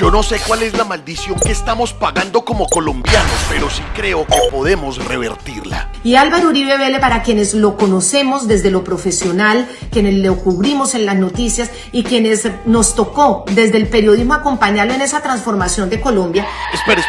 Yo no sé cuál es la maldición que estamos pagando como colombianos, pero sí creo que podemos revertirla. Y Álvaro Uribe Vélez, para quienes lo conocemos desde lo profesional, quienes lo cubrimos en las noticias y quienes nos tocó desde el periodismo acompañarlo en esa transformación de Colombia. Espere.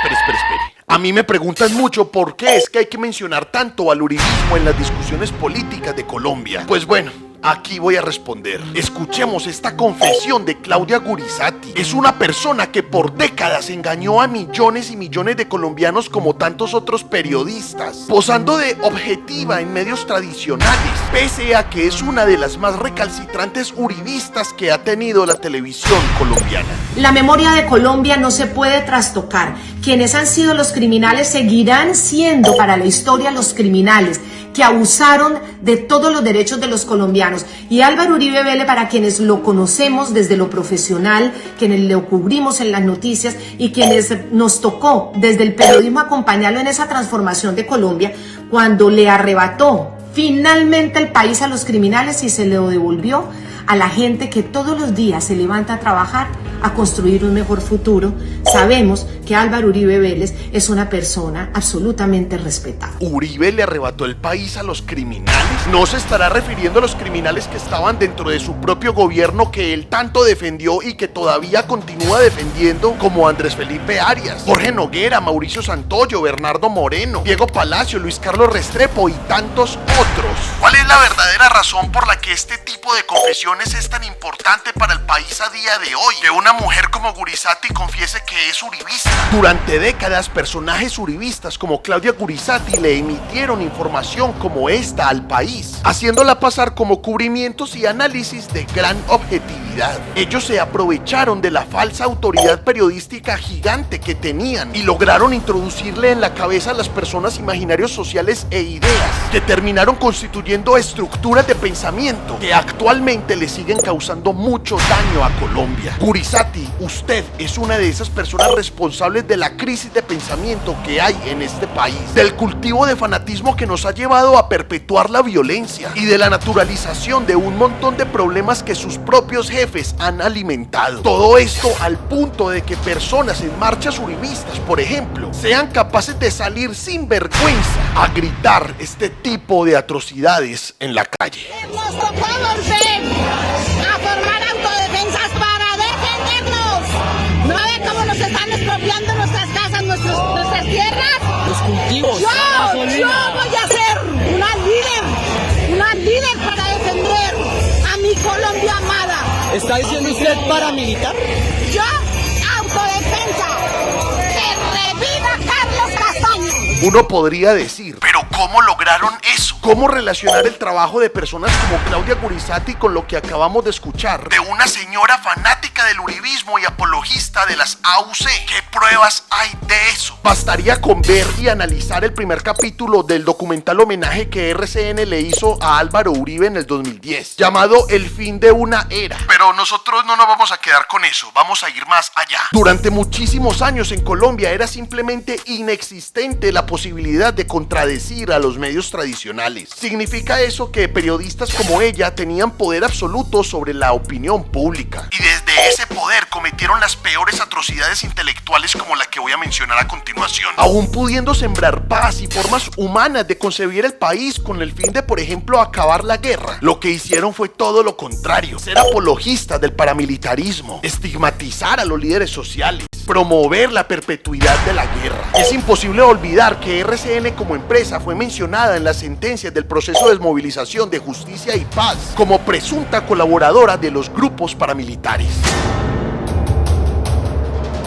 A mí me preguntan mucho por qué es que hay que mencionar tanto al uribismo en las discusiones políticas de Colombia. Pues bueno, aquí voy a responder. Escuchemos esta confesión de Claudia Gurizati. Es una persona que por décadas engañó a millones y millones de colombianos como tantos otros periodistas, posando de objetiva en medios tradicionales, pese a que es una de las más recalcitrantes uribistas que ha tenido la televisión colombiana. La memoria de Colombia no se puede trastocar. Quienes han sido los criminales seguirán siendo para la historia los criminales que abusaron de todos los derechos de los colombianos. Y Álvaro Uribe Vélez, para quienes lo conocemos desde lo profesional, quienes lo cubrimos en las noticias y quienes nos tocó desde el periodismo acompañarlo en esa transformación de Colombia, cuando le arrebató finalmente el país a los criminales y se lo devolvió a la gente que todos los días se levanta a trabajar, a construir un mejor futuro. Sabemos que Álvaro Uribe Vélez es una persona absolutamente respetada. ¿Uribe le arrebató el país a los criminales? ¿No se estará refiriendo a los criminales que estaban dentro de su propio gobierno que él tanto defendió y que todavía continúa defendiendo, como Andrés Felipe Arias, Jorge Noguera, Mauricio Santoyo, Bernardo Moreno, Diego Palacio, Luis Carlos Restrepo y tantos otros? ¿Cuál es la verdadera razón por la que este tipo de confesiones es tan importante para el país a día de hoy? Que una mujer como Gurizati confiese que es uribista. Durante décadas, personajes uribistas como Claudia Gurizati le emitieron información como esta al país, haciéndola pasar como cubrimientos y análisis de gran objetividad. Ellos se aprovecharon de la falsa autoridad periodística gigante que tenían y lograron introducirle en la cabeza a las personas imaginarios sociales e ideas que terminaron constituyendo estructuras de pensamiento que actualmente le siguen causando mucho daño a Colombia. Gurizati, usted es una de esas personas responsables de la crisis de pensamiento que hay en este país, del cultivo de fanatismo que nos ha llevado a perpetuar la violencia y de la naturalización de un montón de problemas que sus propios jefes han alimentado. Todo esto al punto de que personas en marchas uribistas, por ejemplo, sean capaces de salir sin vergüenza a gritar este tipo de atrocidades en la calle. Nos tocó volver a formar autodefensas para defendernos. ¿No ve cómo nos están expropiando nuestras casas, nuestras tierras? Los cultivos. Yo voy a ser una líder para defender a mi Colombia amada. ¿Está diciendo usted paramilitar? Yo, autodefensa. ¡Que reviva Carlos Castaño! Uno podría decir, pero ¿cómo lograron eso? ¿Cómo relacionar el trabajo de personas como Claudia Gurizati con lo que acabamos de escuchar de una señora fanática del uribismo y apologista de las AUC? ¿Qué pruebas hay de eso? Bastaría con ver y analizar el primer capítulo del documental homenaje que RCN le hizo a Álvaro Uribe en el 2010, llamado El fin de una era. Pero nosotros no nos vamos a quedar con eso, vamos a ir más allá. Durante muchísimos años en Colombia era simplemente inexistente la posibilidad de contradecir a los medios tradicionales. Significa eso que periodistas como ella tenían poder absoluto sobre la opinión pública y desde ese poder cometieron las peores atrocidades intelectuales como la que voy a mencionar a continuación, aún pudiendo sembrar paz y formas humanas de concebir el país con el fin de, por ejemplo, acabar la guerra. Lo que hicieron fue todo lo contrario: ser apologistas del paramilitarismo, estigmatizar a los líderes sociales, promover la perpetuidad de la guerra. Es imposible olvidar que RCN como empresa fue mencionada en las sentencias del proceso de desmovilización de Justicia y Paz como presunta colaboradora de los grupos paramilitares.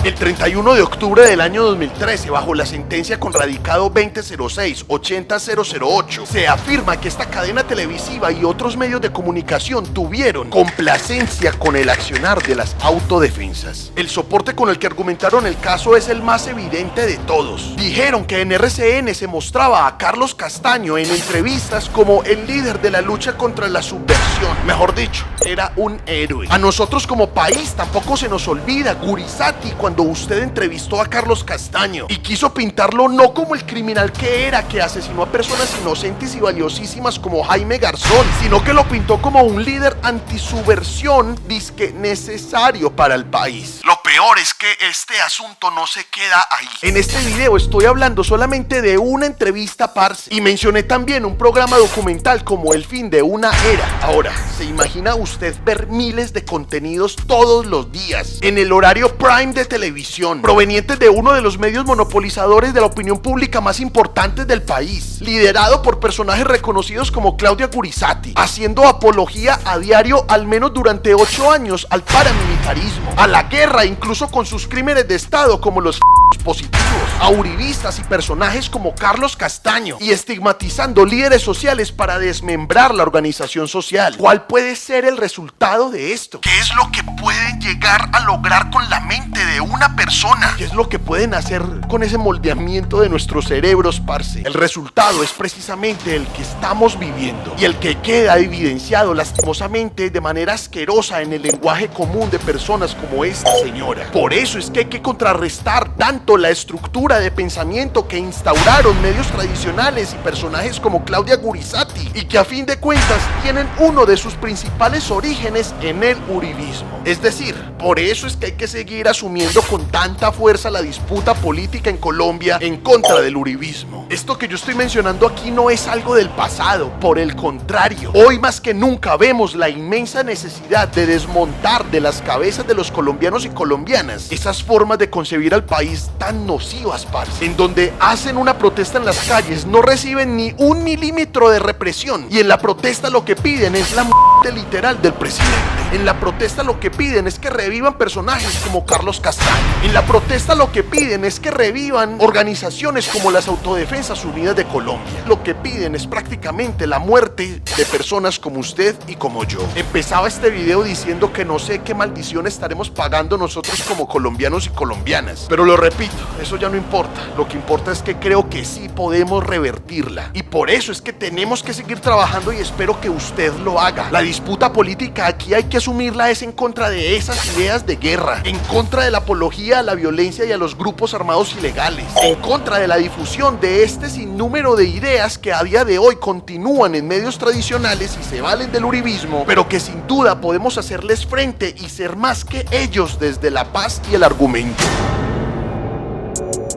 El 31 de octubre del año 2013, bajo la sentencia con radicado 2006-80008, se afirma que esta cadena televisiva y otros medios de comunicación tuvieron complacencia con el accionar de las autodefensas. El soporte con el que argumentaron el caso es el más evidente de todos. Dijeron que en RCN se mostraba a Carlos Castaño en entrevistas como el líder de la lucha contra la subversión. Mejor dicho, era un héroe. A nosotros como país tampoco se nos olvida Gurizati cuando usted entrevistó a Carlos Castaño y quiso pintarlo no como el criminal que era, que asesinó a personas inocentes y valiosísimas como Jaime Garzón, sino que lo pintó como un líder antisubversión disque necesario para el país. Lo peor peor es que este asunto no se queda ahí. En este video estoy hablando solamente de una entrevista, parce, y mencioné también un programa documental como El fin de una era. Ahora, ¿se imagina usted ver miles de contenidos todos los días en el horario prime de televisión, provenientes de uno de los medios monopolizadores de la opinión pública más importantes del país, liderado por personajes reconocidos como Claudia Gurizati, haciendo apología a diario al menos durante 8 años al paramilitarismo, a la guerra, incluso con sus crímenes de estado como los positivos, a uribistas y personajes como Carlos Castaño, y estigmatizando líderes sociales para desmembrar la organización social? ¿Cuál puede ser el resultado de esto? ¿Qué es lo que pueden llegar a lograr con la mente de una persona? ¿Qué es lo que pueden hacer con ese moldeamiento de nuestros cerebros, parce? El resultado es precisamente el que estamos viviendo y el que queda evidenciado lastimosamente de manera asquerosa en el lenguaje común de personas como esta señora. Por eso es que hay que contrarrestar tanto la estructura de pensamiento que instauraron medios tradicionales y personajes como Claudia Gurizati, y que a fin de cuentas tienen uno de sus principales orígenes en el uribismo. Es decir, por eso es que hay que seguir asumiendo con tanta fuerza la disputa política en Colombia en contra del uribismo. Esto que yo estoy mencionando aquí no es algo del pasado, por el contrario, hoy más que nunca vemos la inmensa necesidad de desmontar de las cabezas de los colombianos y colombianas esas formas de concebir al país tan nocivas, parce, en donde hacen una protesta en las calles, no reciben ni 1 milímetro de represión, y en la protesta lo que piden es la muerte literal del presidente. En la protesta lo que piden es que revivan personajes como Carlos Castaño. En la protesta lo que piden es que revivan organizaciones como las Autodefensas Unidas de Colombia. Lo que piden es prácticamente la muerte de personas como usted y como yo. Empezaba este video diciendo que no sé qué maldición estaremos pagando nosotros como colombianos y colombianas, pero lo repito, eso ya no importa. Lo que importa es que creo que sí podemos revertirla, y por eso es que tenemos que seguir trabajando, y espero que usted lo haga. La disputa política aquí hay que asumirla es en contra de esas ideas de guerra, en contra de la apología a la violencia y a los grupos armados ilegales, en contra de la difusión de este sinnúmero de ideas que a día de hoy continúan en medios tradicionales y se valen del uribismo, pero que sin duda podemos hacerles frente y ser más que ellos desde la paz y el argumento.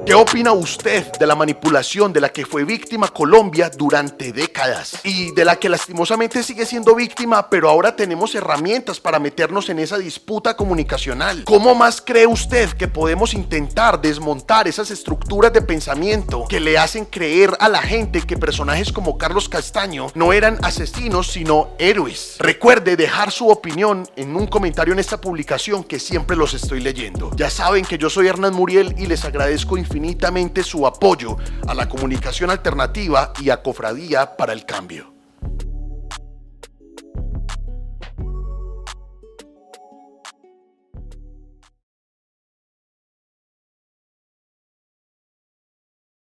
¿Qué opina usted de la manipulación de la que fue víctima Colombia durante décadas y de la que lastimosamente sigue siendo víctima, pero ahora tenemos herramientas para meternos en esa disputa comunicacional? ¿Cómo más cree usted que podemos intentar desmontar esas estructuras de pensamiento que le hacen creer a la gente que personajes como Carlos Castaño no eran asesinos sino héroes? Recuerde dejar su opinión en un comentario en esta publicación, que siempre los estoy leyendo. Ya saben que yo soy Hernán Muriel y les agradezco infinitamente su apoyo a la comunicación alternativa y a Cofradía para el Cambio.